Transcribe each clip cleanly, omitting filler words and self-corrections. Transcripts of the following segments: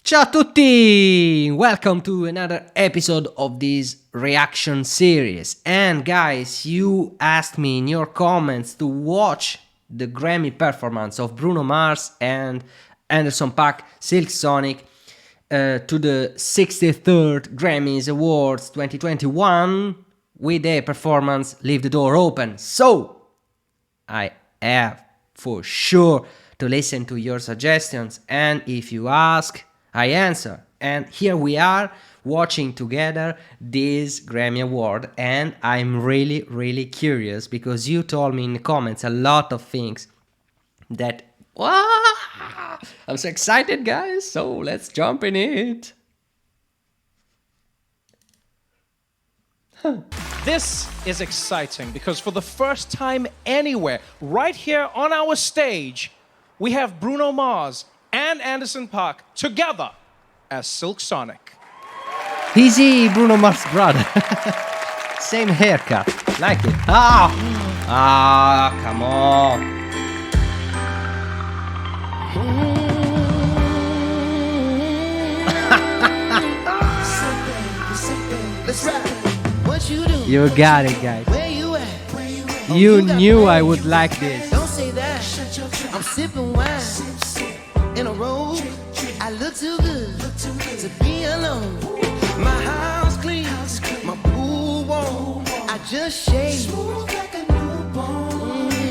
Ciao a tutti! Welcome to another episode of this reaction series. And guys, you asked me in your comments to watch the Grammy performance of Bruno Mars and Anderson .Paak Silk Sonic to the 63rd Grammys Awards 2021 with their performance Leave the Door Open. So, I have for sure to listen to your suggestions, and if you ask, I answer. And here we are watching together this Grammy Award, and I'm really curious because you told me in the comments a lot of things that I'm so excited, guys. So let's jump in it. This is exciting because for the first time anywhere, right here on our stage, we have Bruno Mars and Anderson .Paak together as Silk Sonic. Easy, Bruno Mars brother. Same haircut. Like it. Come on. Let's ride. What you do? You got it, guys. Where you at? You knew I would like this. Don't say that. I'm sipping wine in a robe. I look too good to be alone. My house clean, my pool warm. I just shaved.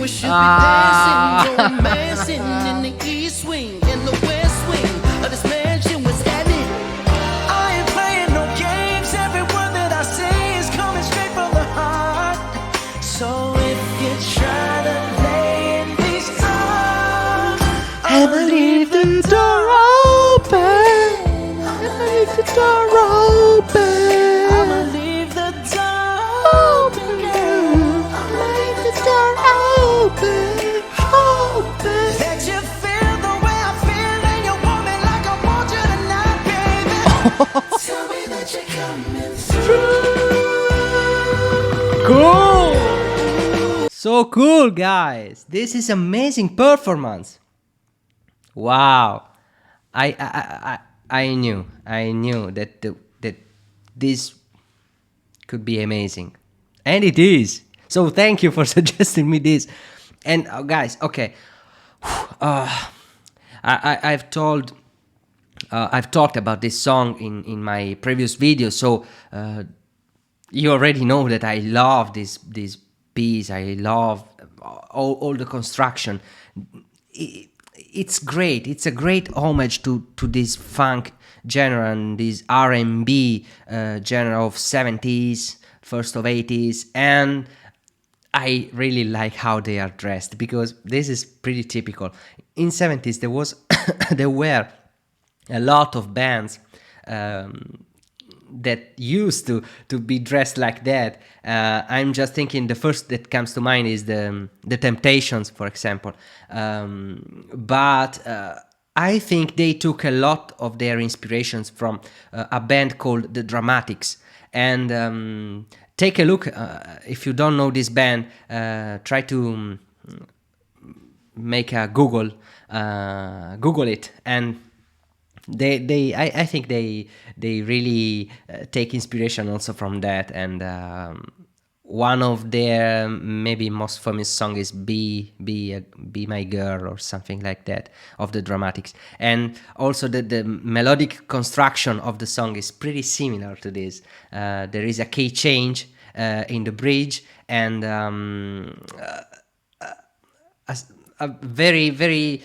We should be dancing, romancing in the east wing, in the west wing of this mansion. What's happening? I ain't playing no games. Every word that I say is coming straight from the heart. So if you try to lay in these arms, I'ma leave the door open. I'ma leave the door open. I'ma leave the door open, girl. I'ma leave the door open, open. Let you feel the way I feel, and you want me like I want you tonight, baby. Tell me that you're coming through. Cool! So cool, guys. This is amazing performance. Wow. I knew that this could be amazing. And it is. So thank you for suggesting me this. And guys, okay. I've talked about this song in my previous video, so you already know that I love this piece. I love all the construction. It's great. It's a great homage to this funk genre and this R&B genre of 70s, first of 80s, and I really like how they are dressed because this is pretty typical. In 70s there were a lot of bands that used to be dressed like that. I'm just thinking the first that comes to mind is the Temptations, for example. But I think they took a lot of their inspirations from a band called The Dramatics. And take a look, if you don't know this band, try to make a Google it, and I think they really take inspiration also from that. And one of their maybe most famous song is Be My Girl or something like that of The Dramatics. And also the melodic construction of the song is pretty similar to this. There is a key change in the bridge, and a very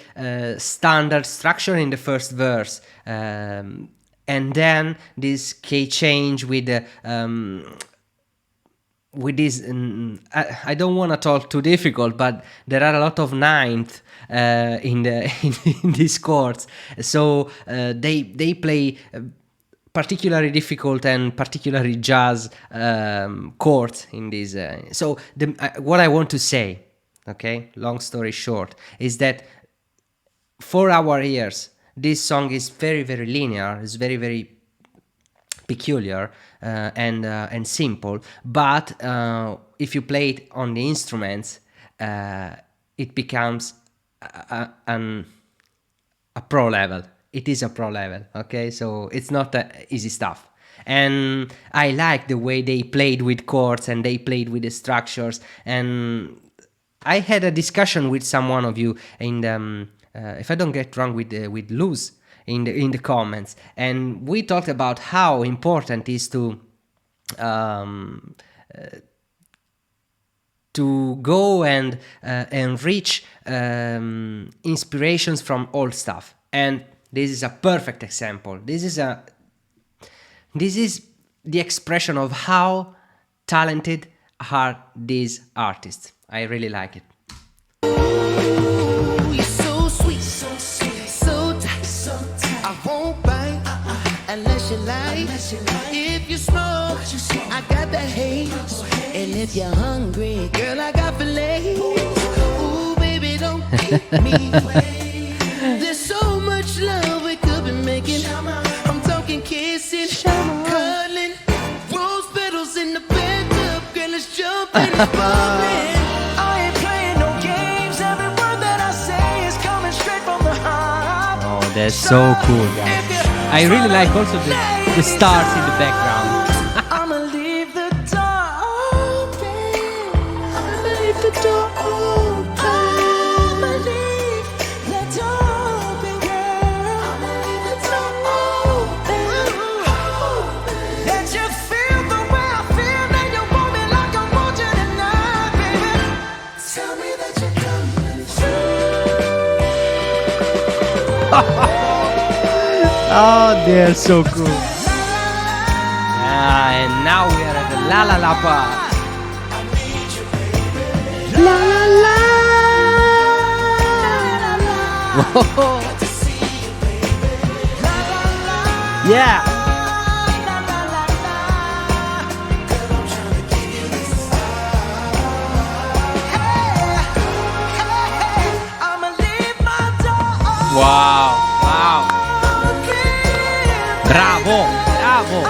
standard structure in the first verse, and then this key change with this. I don't want to talk too difficult, but there are a lot of ninth in these chords, so they play particularly difficult and particularly jazz chords in this. So what I want to say, okay, long story short, is that for our ears, this song is very linear. It's very peculiar and simple. But if you play it on the instruments, it becomes a pro level. it is a pro level, okay? So it's not easy stuff. And I like the way they played with chords and they played with the structures. And I had a discussion with someone of you in the, if I don't get wrong, with Luz in the comments, and we talked about how important it is to go and reach inspirations from old stuff. And this is a perfect example. This is the expression of how talented are these artists. I really like it. Ooh, you're so sweet, so tight. I won't bite unless you like. If you smoke, I got the haze. And if you're hungry, girl, I got filet. Ooh, baby, don't keep me away. There's so much love we could be making. I'm talking kissing, cuddling, rose petals in the bathtub. Girl, let's jump in the bubbling. I ain't playing no games. Every word that I say is coming straight from the heart. Oh, that's so cool, guys. I really like also the stars in the background. I'ma leave the door open. I'ma leave the door open. I'ma leave the door open, girl. I'ma leave the door open. That you feel the way I feel, and you want me like I want you tonight, baby. Tell me that you're coming through. Oh, they're so cool. And now we are at the La La La part. La La La. Yeah. Wow. Wow. Bravo. Bravo.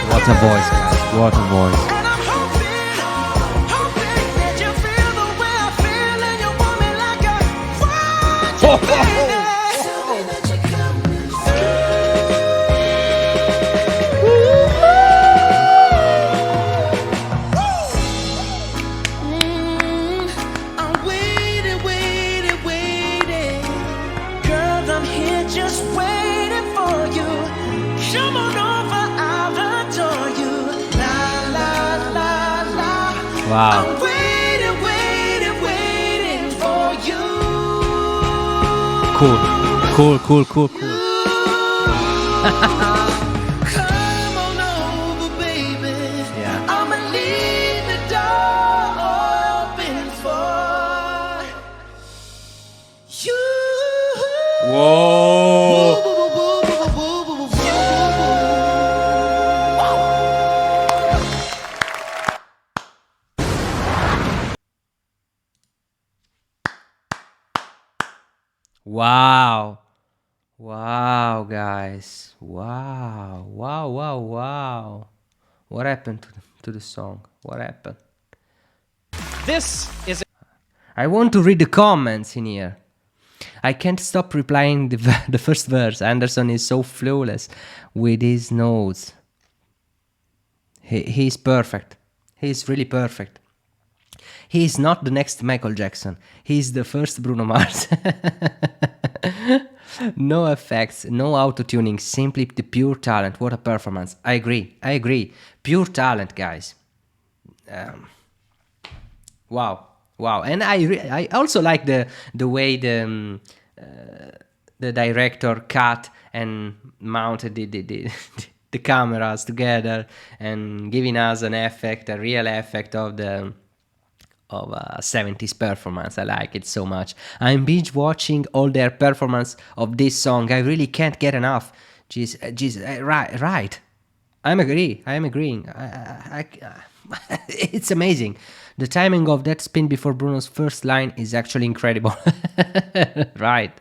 What a voice, guys. What a voice. And I'm hoping that you feel the way I feel, and you want me like I want you, baby. Tell me that you're coming through. I'm waiting. Girl, I'm here just waiting for you. Come on over, I'll adore you. La la la la. Wow. I'm waiting for you. Cool. Come on over, baby. Yeah. I'ma leave the door open for you. Whoa. Wow. Wow, guys. Wow. What happened to the song? What happened? This is I want to read the comments in here. I can't stop replying the first verse. Anderson is so flawless with his notes. He's perfect. He's really perfect. He's not the next Michael Jackson. He's the first Bruno Mars. No effects, no auto-tuning, simply the pure talent. What a performance. I agree. Pure talent, guys. Wow. And I also like the way the director cut and mounted the cameras together and giving us an effect, a real effect of a 70s performance. I like it so much. I'm binge watching all their performance of this song. I really can't get enough. Jeez, right. I'm agreeing. It's amazing. The timing of that spin before Bruno's first line is actually incredible. Right.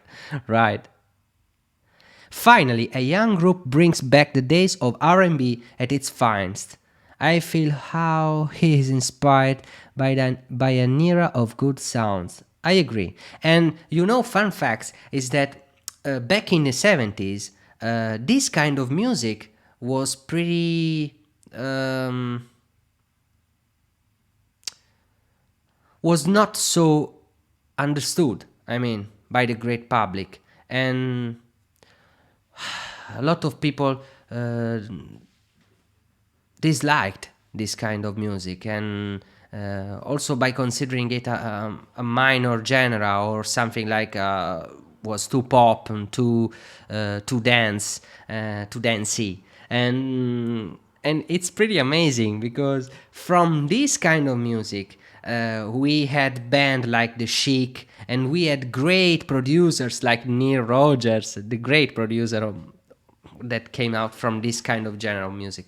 Finally, a young group brings back the days of R&B at its finest. I feel how he is inspired by an era of good sounds. I agree. And fun facts is that back in the 70s, this kind of music was pretty was not so understood. I mean, by the great public, and a lot of people disliked this kind of music, and also by considering it a minor genre or something like was too pop and too dancey, and it's pretty amazing because from this kind of music we had band like the Chic, and we had great producers like Neil Rogers, the great producer that came out from this kind of genre of music,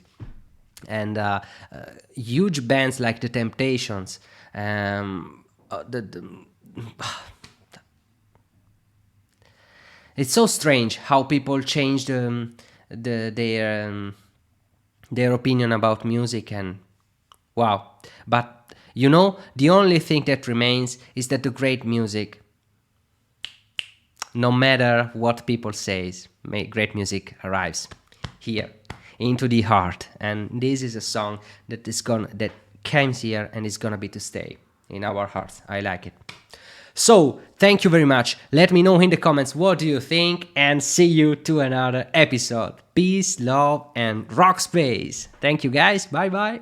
and huge bands like the Temptations. It's so strange how people changed their opinion about music, and wow. But the only thing that remains is that the great music, no matter what people says, great music arrives here into the heart, and this is a song that came here and is gonna be to stay in our hearts. I like it. So thank you very much. Let me know in the comments what do you think, and see you to another episode. Peace, love, and rock space. Thank you guys. Bye bye.